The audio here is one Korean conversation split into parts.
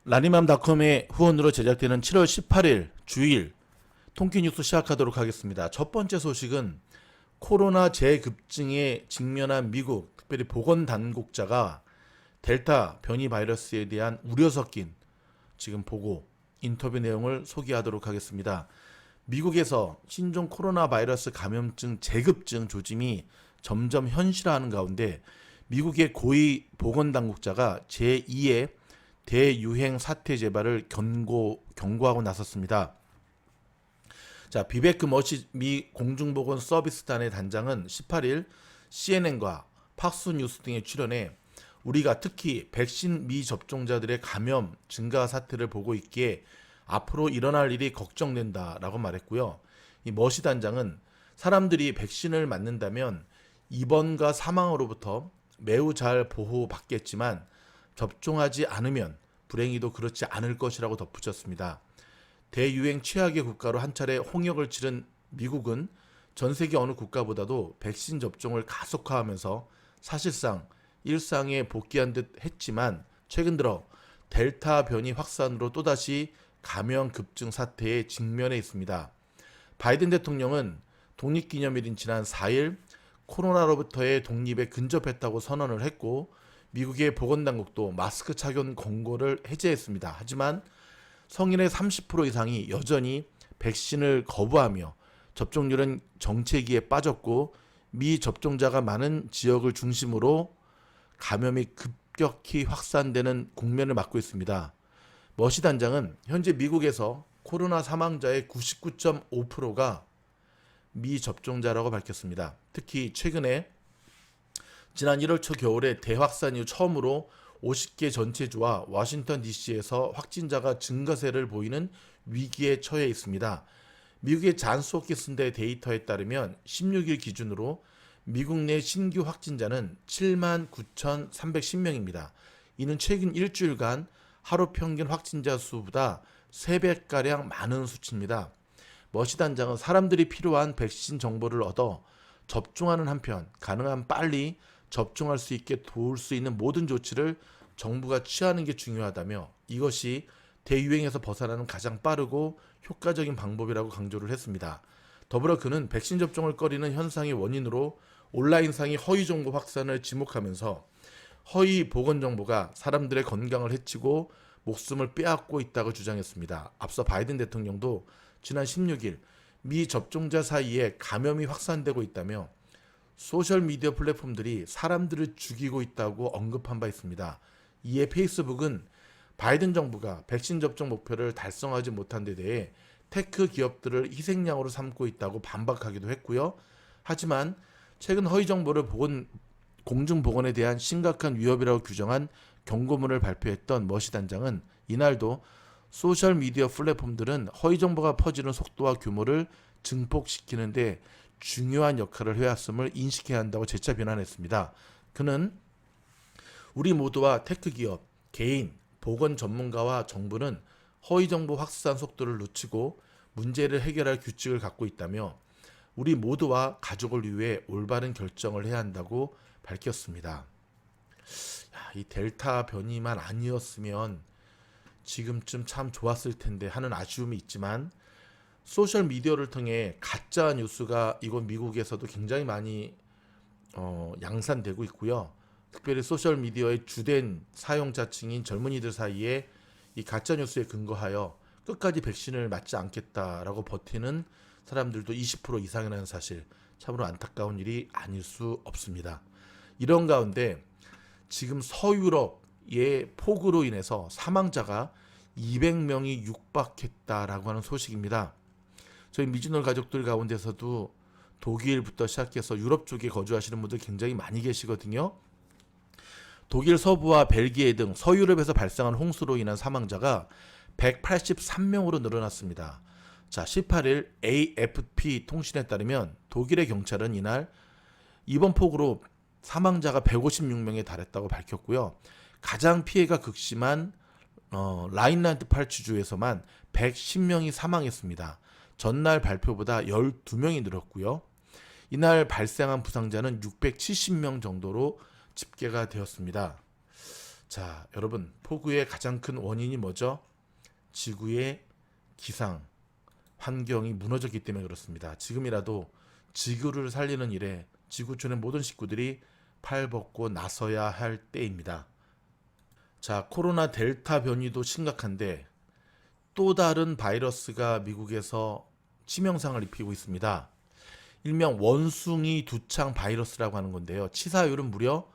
라니맘닷컴의 후원으로 제작되는 7월 18일 주일 통키 뉴스 시작하도록 하겠습니다. 첫 번째 소식은 코로나 재급증에 직면한 미국, 특별히 보건당국자가 델타 변이 바이러스에 대한 우려 섞인 지금 보고 인터뷰 내용을 소개하도록 하겠습니다. 미국에서 신종 코로나 바이러스 감염증 재급증 조짐이 점점 현실화하는 가운데 미국의 고위 보건당국자가 제2의 대유행 사태 재발을 경고하고 나섰습니다. 자, 비베크 머시 미 공중보건 서비스단의 단장은 18일 CNN과 팍스뉴스 등에 출연해 우리가 특히 백신 미접종자들의 감염 증가 사태를 보고 있기에 앞으로 일어날 일이 걱정된다라고 말했고요. 이 머시 단장은 사람들이 백신을 맞는다면 입원과 사망으로부터 매우 잘 보호받겠지만 접종하지 않으면 불행히도 그렇지 않을 것이라고 덧붙였습니다. 대유행 최악의 국가로 한 차례 홍역을 치른 미국은 전 세계 어느 국가보다도 백신 접종을 가속화하면서 사실상 일상에 복귀한 듯 했지만 최근 들어 델타 변이 확산으로 또다시 감염 급증 사태에 직면해 있습니다. 바이든 대통령은 독립기념일인 지난 4일 코로나로부터의 독립에 근접했다고 선언을 했고 미국의 보건당국도 마스크 착용 권고를 해제했습니다. 하지만 성인의 30% 이상이 여전히 백신을 거부하며 접종률은 정체기에 빠졌고 미접종자가 많은 지역을 중심으로 감염이 급격히 확산되는 국면을 맞고 있습니다. 머시 단장은 현재 미국에서 코로나 사망자의 99.5%가 미접종자라고 밝혔습니다. 특히 최근에 지난 1월 초 겨울에 대확산 이후 처음으로 50개 전체주와 워싱턴 DC에서 확진자가 증가세를 보이는 위기에 처해 있습니다. 미국의 잔스 홉킨스대 데이터에 따르면 16일 기준으로 미국 내 신규 확진자는 79,310명입니다. 이는 최근 일주일간 하루 평균 확진자 수보다 3배가량 많은 수치입니다. 머시 단장은 사람들이 필요한 백신 정보를 얻어 접종하는 한편 가능한 빨리 접종할 수 있게 도울 수 있는 모든 조치를 정부가 취하는 게 중요하다며 이것이 대유행에서 벗어나는 가장 빠르고 효과적인 방법이라고 강조를 했습니다. 더불어 그는 백신 접종을 꺼리는 현상의 원인으로 온라인상의 허위 정보 확산을 지목하면서 허위 보건 정보가 사람들의 건강을 해치고 목숨을 빼앗고 있다고 주장했습니다. 앞서 바이든 대통령도 지난 16일 미 접종자 사이에 감염이 확산되고 있다며 소셜미디어 플랫폼들이 사람들을 죽이고 있다고 언급한 바 있습니다. 이에 페이스북은 바이든 정부가 백신 접종 목표를 달성하지 못한 데 대해 테크 기업들을 희생양으로 삼고 있다고 반박하기도 했고요. 하지만 최근 허위 정보를 공중보건에 대한 심각한 위협이라고 규정한 경고문을 발표했던 머시 단장은 이날도 소셜미디어 플랫폼들은 허위 정보가 퍼지는 속도와 규모를 증폭시키는데 중요한 역할을 해왔음을 인식해야 한다고 재차 비난했습니다. 그는 우리 모두와 테크 기업, 개인, 보건 전문가와 정부는 허위 정보 확산 속도를 늦추고 문제를 해결할 규칙을 갖고 있다며 우리 모두와 가족을 위해 올바른 결정을 해야 한다고 밝혔습니다. 이 델타 변이만 아니었으면 지금쯤 참 좋았을 텐데 하는 아쉬움이 있지만 소셜 미디어를 통해 가짜 뉴스가 이곳 미국에서도 굉장히 많이 양산되고 있고요. 특별히 소셜 미디어의 주된 사용자층인 젊은이들 사이에 이 가짜 뉴스에 근거하여 끝까지 백신을 맞지 않겠다라고 버티는 사람들도 20% 이상이라는 사실, 참으로 안타까운 일이 아닐 수 없습니다. 이런 가운데 지금 서유럽의 폭우로 인해서 사망자가 200명이 육박했다라고 하는 소식입니다. 저희 미즈널 가족들 가운데서도 독일부터 시작해서 유럽 쪽에 거주하시는 분들 굉장히 많이 계시거든요. 독일 서부와 벨기에 등 서유럽에서 발생한 홍수로 인한 사망자가 183명으로 늘어났습니다. 자, 18일 AFP 통신에 따르면 독일의 경찰은 이날 이번 폭우로 사망자가 156명에 달했다고 밝혔고요. 가장 피해가 극심한 라인란드 팔츠주에서만 110명이 사망했습니다. 전날 발표보다 12명이 늘었고요. 이날 발생한 부상자는 670명 정도로 집계가 되었습니다. 자, 여러분, 폭우의 가장 큰 원인이 뭐죠? 지구의 기상, 환경이 무너졌기 때문에 그렇습니다. 지금이라도 지구를 살리는 일에 지구촌의 모든 식구들이 팔 벗고 나서야 할 때입니다. 자, 코로나 델타 변이도 심각한데 또 다른 바이러스가 미국에서 치명상을 입히고 있습니다. 일명 원숭이 두창 바이러스라고 하는 건데요. 치사율은 무려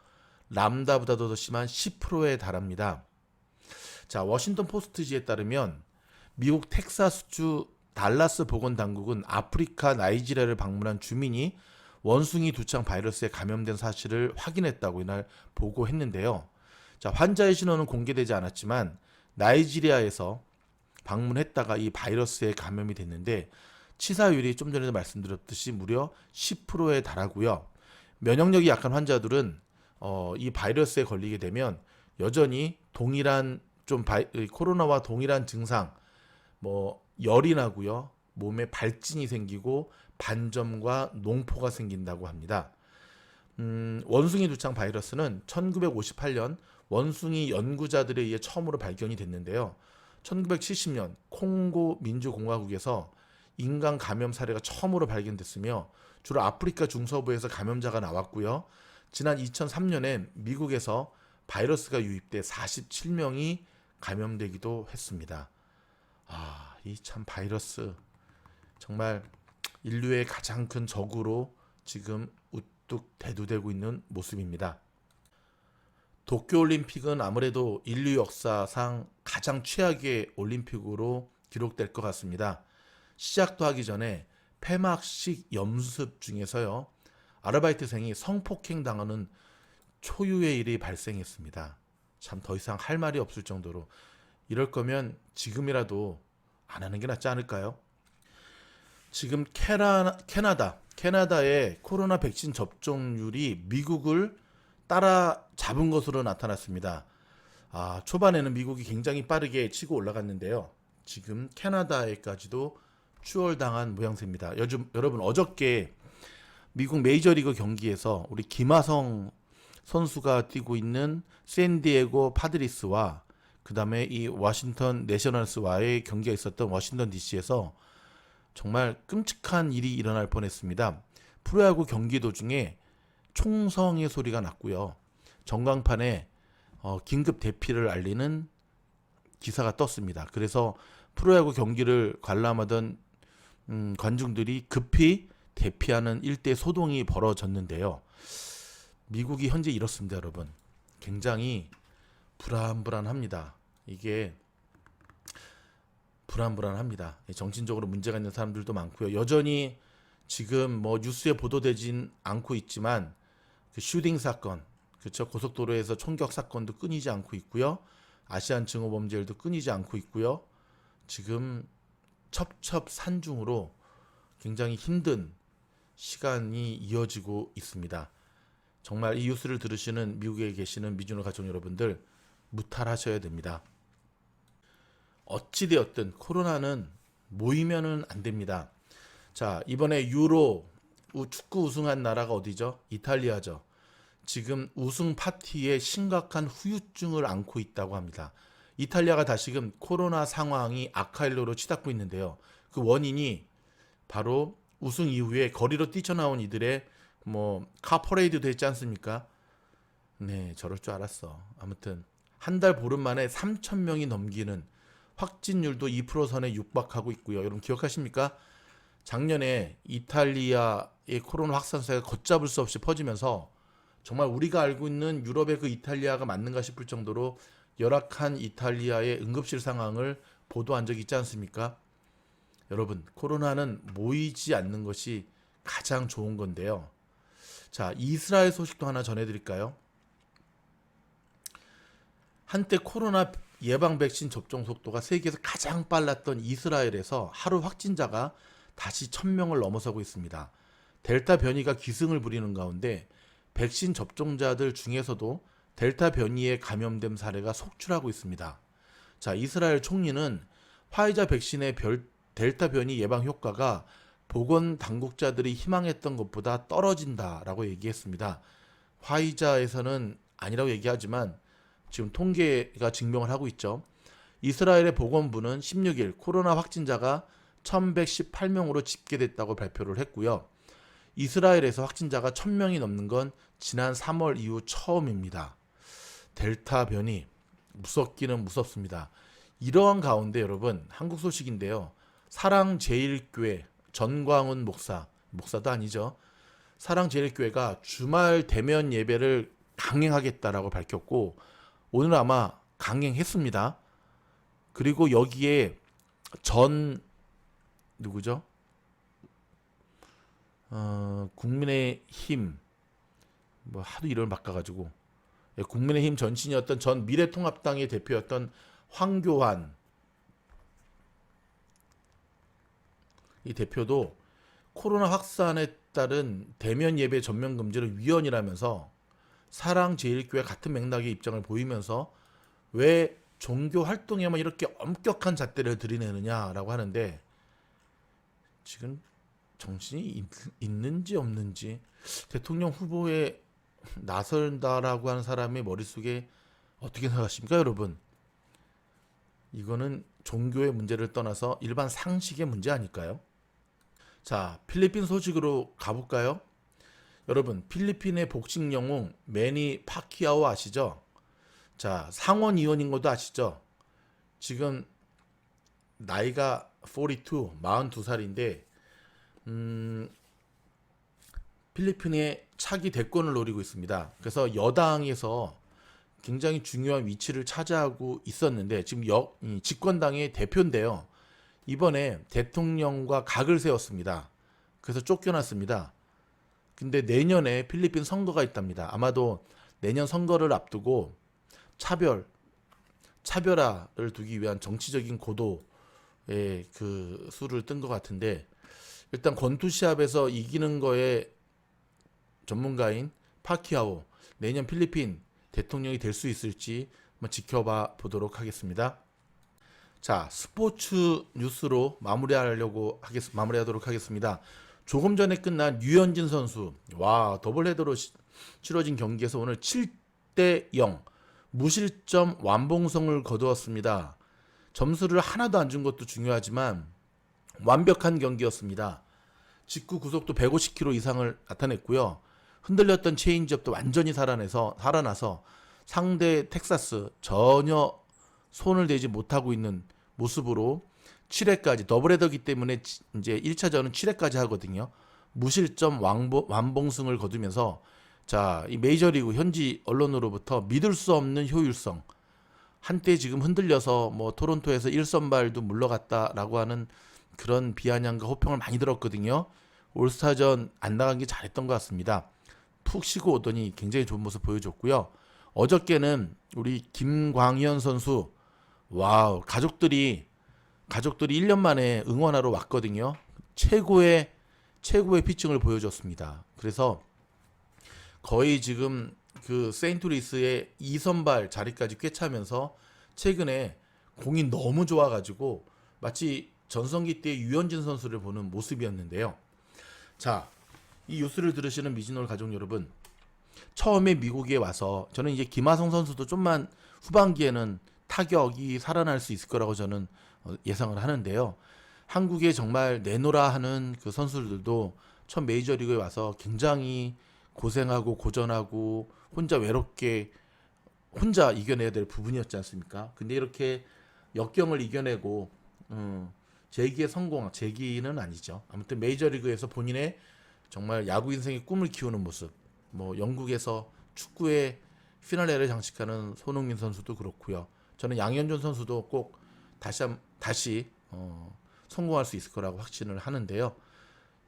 람다보다도 더 심한 10%에 달합니다. 자, 워싱턴 포스트지에 따르면 미국 텍사스주 달라스 보건당국은 아프리카 나이지리아를 방문한 주민이 원숭이 두창 바이러스에 감염된 사실을 확인했다고 이날 보고했는데요. 자, 환자의 신원은 공개되지 않았지만 나이지리아에서 방문했다가 이 바이러스에 감염이 됐는데 치사율이 좀 전에도 말씀드렸듯이 무려 10%에 달하고요. 면역력이 약한 환자들은 이 바이러스에 걸리게 되면 여전히 동일한 코로나와 동일한 증상, 뭐 열이 나고요, 몸에 발진이 생기고 반점과 농포가 생긴다고 합니다. 원숭이 두창 바이러스는 1958년 원숭이 연구자들에 의해 처음으로 발견이 됐는데요. 1970년 콩고 민주공화국에서 인간 감염 사례가 처음으로 발견됐으며 주로 아프리카 중서부에서 감염자가 나왔고요. 지난 2003년엔 미국에서 바이러스가 유입돼 47명이 감염되기도 했습니다. 이 참 바이러스 정말 인류의 가장 큰 적으로 지금 우뚝 대두되고 있는 모습입니다. 도쿄올림픽은 아무래도 인류 역사상 가장 최악의 올림픽으로 기록될 것 같습니다. 시작도 하기 전에 폐막식 연습 중에서요, 아르바이트생이 성폭행 당하는 초유의 일이 발생했습니다. 참 더 이상 할 말이 없을 정도로, 이럴 거면 지금이라도 안 하는 게 낫지 않을까요? 지금 캐나다의 코로나 백신 접종률이 미국을 따라잡은 것으로 나타났습니다. 초반에는 미국이 굉장히 빠르게 치고 올라갔는데요. 지금 캐나다에까지도 추월당한 모양새입니다. 여러분, 어저께 미국 메이저리그 경기에서 우리 김하성 선수가 뛰고 있는 샌디에고 파드리스와 그 다음에 이 워싱턴 내셔널스와의 경기가 있었던 워싱턴 DC에서 정말 끔찍한 일이 일어날 뻔했습니다. 프로야구 경기 도중에 총성의 소리가 났고요. 전광판에 긴급 대피를 알리는 기사가 떴습니다. 그래서 프로야구 경기를 관람하던 관중들이 급히 대피하는 일대 소동이 벌어졌는데요. 미국이 현재 이렇습니다, 여러분. 굉장히 불안합니다. 이게 불안합니다. 정신적으로 문제가 있는 사람들도 많고요. 여전히 지금 뭐 뉴스에 보도되진 않고 있지만 그 슈팅 사건, 그렇죠? 고속도로에서 총격 사건도 끊이지 않고 있고요. 아시안 증오 범죄들도 끊이지 않고 있고요. 지금 첩첩산중으로 굉장히 힘든 시간이 이어지고 있습니다. 정말 이 뉴스를 들으시는 미국에 계시는 미주노 가족 여러분들, 무탈하셔야 됩니다. 어찌되었든 코로나는 모이면은 안 됩니다. 자, 이번에 유로 축구 우승한 나라가 어디죠? 이탈리아죠. 지금 우승 파티에 심각한 후유증을 안고 있다고 합니다. 이탈리아가 다시금 코로나 상황이 악화일로로 치닫고 있는데요. 그 원인이 바로 우승 이후에 거리로 뛰쳐나온 이들의 카퍼레이드도 했지 않습니까? 네, 저럴 줄 알았어. 아무튼 한 달 보름 만에 3,000명이 넘기는, 확진율도 2% 선에 육박하고 있고요. 여러분 기억하십니까? 작년에 이탈리아의 코로나 확산세가 걷잡을 수 없이 퍼지면서 정말 우리가 알고 있는 유럽의 그 이탈리아가 맞는가 싶을 정도로 열악한 이탈리아의 응급실 상황을 보도한 적이 있지 않습니까? 여러분, 코로나는 모이지 않는 것이 가장 좋은 건데요. 자, 이스라엘 소식도 하나 전해드릴까요? 한때 코로나 예방 백신 접종 속도가 세계에서 가장 빨랐던 이스라엘에서 하루 확진자가 다시 1,000명을 넘어서고 있습니다. 델타 변이가 기승을 부리는 가운데 백신 접종자들 중에서도 델타 변이에 감염된 사례가 속출하고 있습니다. 자, 이스라엘 총리는 화이자 백신의 델타 변이 예방 효과가 보건 당국자들이 희망했던 것보다 떨어진다라고 얘기했습니다. 화이자에서는 아니라고 얘기하지만 지금 통계가 증명을 하고 있죠. 이스라엘의 보건부는 16일 코로나 확진자가 1118명으로 집계됐다고 발표를 했고요. 이스라엘에서 확진자가 1000명이 넘는 건 지난 3월 이후 처음입니다. 델타 변이 무섭기는 무섭습니다. 이러한 가운데 여러분, 한국 소식인데요. 사랑제일교회 전광훈 목사도 아니죠. 사랑제일교회가 주말 대면 예배를 강행하겠다라고 밝혔고 오늘 아마 강행했습니다. 그리고 여기에 전 누구죠? 국민의힘 뭐 하도 이름을 바꿔가지고 국민의힘 전신이었던 전 미래통합당의 대표였던 황교안 이 대표도 코로나 확산에 따른 대면 예배 전면 금지를 위헌이라면서 사랑제일교회 같은 맥락의 입장을 보이면서 왜 종교 활동에만 이렇게 엄격한 잣대를 들이내느냐라고 하는데 지금 정신이 있는지 없는지 대통령 후보에 나선다라고 하는 사람의 머릿속에 어떻게 생각하십니까, 여러분? 이거는 종교의 문제를 떠나서 일반 상식의 문제 아닐까요? 자, 필리핀 소식으로 가볼까요? 여러분, 필리핀의 복싱 영웅 매니 파키아오 아시죠? 자, 상원 의원인 것도 아시죠? 지금 나이가 42살인데 필리핀의 차기 대권을 노리고 있습니다. 그래서 여당에서 굉장히 중요한 위치를 차지하고 있었는데 지금 집권당의 대표인데요. 이번에 대통령과 각을 세웠습니다. 그래서 쫓겨났습니다. 근데 내년에 필리핀 선거가 있답니다. 아마도 내년 선거를 앞두고 차별화를 두기 위한 정치적인 고도의 그 수를 뜬 것 같은데 일단 권투시합에서 이기는 거에 전문가인 파키아오 내년 필리핀 대통령이 될 수 있을지 한번 지켜봐 보도록 하겠습니다. 자, 스포츠 뉴스로 마무리하도록 하겠습니다. 조금 전에 끝난 류현진 선수, 더블헤더로 치러진 경기에서 오늘 7대0 무실점 완봉성을 거두었습니다. 점수를 하나도 안 준 것도 중요하지만 완벽한 경기였습니다. 직구 구속도 150km 이상을 나타냈고요. 흔들렸던 체인지업도 완전히 살아나서 상대 텍사스 전혀 손을 대지 못하고 있는 모습으로 7회까지 더블헤더기 때문에 이제 1차전은 7회까지 하거든요. 무실점 완봉승을 거두면서 자, 이 메이저리그 현지 언론으로부터 믿을 수 없는 효율성, 한때 지금 흔들려서 뭐 토론토에서 1선발도 물러갔다라고 하는 그런 비아냥과 호평을 많이 들었거든요. 올스타전 안 나간 게 잘했던 것 같습니다. 푹 쉬고 오더니 굉장히 좋은 모습 보여줬고요. 어저께는 우리 김광현 선수 가족들이 1년 만에 응원하러 왔거든요. 최고의 피칭을 보여줬습니다. 그래서 거의 지금 그 세인트루이스의 2선발 자리까지 꿰차면서 최근에 공이 너무 좋아가지고 마치 전성기 때 유현진 선수를 보는 모습이었는데요. 자, 이 뉴스를 들으시는 미즈노를 가족 여러분, 처음에 미국에 와서 저는 이제 김하성 선수도 좀만 후반기에는 타격이 살아날 수 있을 거라고 저는 예상을 하는데요. 한국에 정말 내노라 하는 그 선수들도 첫 메이저리그에 와서 굉장히 고생하고 고전하고 혼자 이겨내야 될 부분이었지 않습니까? 근데 이렇게 역경을 이겨내고 재기는 아니죠. 아무튼 메이저리그에서 본인의 정말 야구 인생의 꿈을 키우는 모습, 뭐 영국에서 축구의 피날레를 장식하는 손흥민 선수도 그렇고요. 저는 양현종 선수도 꼭 다시 성공할 수 있을 거라고 확신을 하는데요.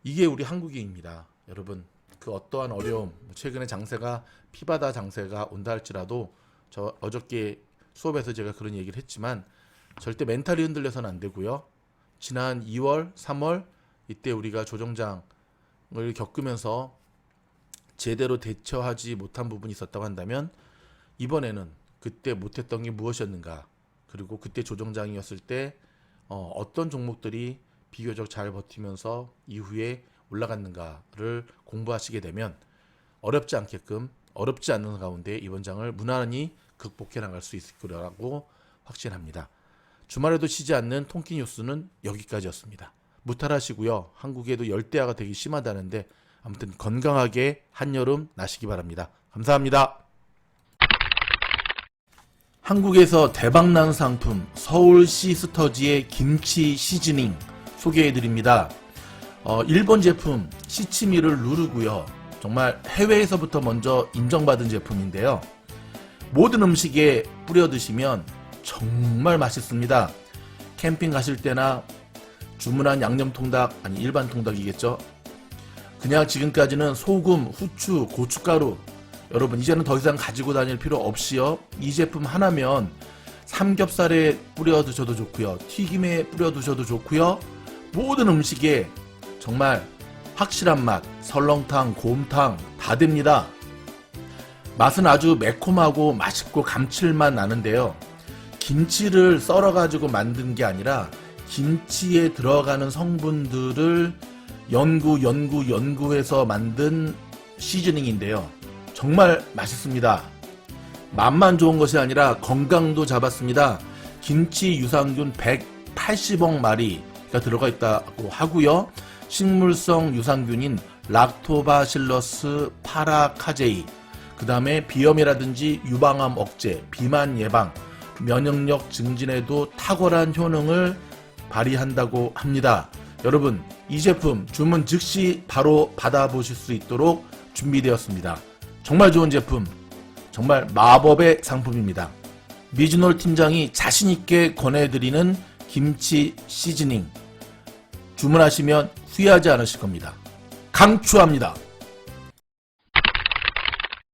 이게 우리 한국인입니다. 여러분, 그 어떠한 어려움, 최근에 장세가 피바다 장세가 온다 할지라도 저 어저께 수업에서 제가 그런 얘기를 했지만 절대 멘탈이 흔들려서는 안 되고요. 지난 2월, 3월 이때 우리가 조정장을 겪으면서 제대로 대처하지 못한 부분이 있었다고 한다면 이번에는 그때 못했던 게 무엇이었는가, 그리고 그때 조정장이었을 때 어떤 종목들이 비교적 잘 버티면서 이후에 올라갔는가를 공부하시게 되면 어렵지 않는 가운데 이번 장을 무난히 극복해 나갈 수 있을 거라고 확신합니다. 주말에도 쉬지 않는 통키 뉴스는 여기까지였습니다. 무탈하시고요. 한국에도 열대야가 되게 심하다는데 아무튼 건강하게 한여름 나시기 바랍니다. 감사합니다. 한국에서 대박난 상품 서울 시스터즈의 김치 시즈닝 소개해드립니다. 일본 제품 시치미를 누르고요. 정말 해외에서부터 먼저 인정받은 제품인데요. 모든 음식에 뿌려 드시면 정말 맛있습니다. 캠핑 가실 때나 주문한 양념통닭, 아니 일반 통닭이겠죠. 그냥 지금까지는 소금, 후추, 고춧가루, 여러분 이제는 더 이상 가지고 다닐 필요 없이요. 이 제품 하나면 삼겹살에 뿌려 드셔도 좋고요. 튀김에 뿌려 드셔도 좋고요. 모든 음식에 정말 확실한 맛, 설렁탕, 곰탕 다 됩니다. 맛은 아주 매콤하고 맛있고 감칠맛 나는데요. 김치를 썰어가지고 만든 게 아니라 김치에 들어가는 성분들을 연구해서 만든 시즈닝인데요. 정말 맛있습니다. 맛만 좋은 것이 아니라 건강도 잡았습니다. 김치 유산균 180억 마리가 들어가 있다고 하고요. 식물성 유산균인 락토바실러스 파라카제이, 그 다음에 비염이라든지 유방암 억제, 비만 예방, 면역력 증진에도 탁월한 효능을 발휘한다고 합니다. 여러분, 이 제품 주문 즉시 바로 받아보실 수 있도록 준비되었습니다. 정말 좋은 제품, 정말 마법의 상품입니다. 미즈놀 팀장이 자신있게 권해드리는 김치 시즈닝, 주문하시면 후회하지 않으실 겁니다. 강추합니다.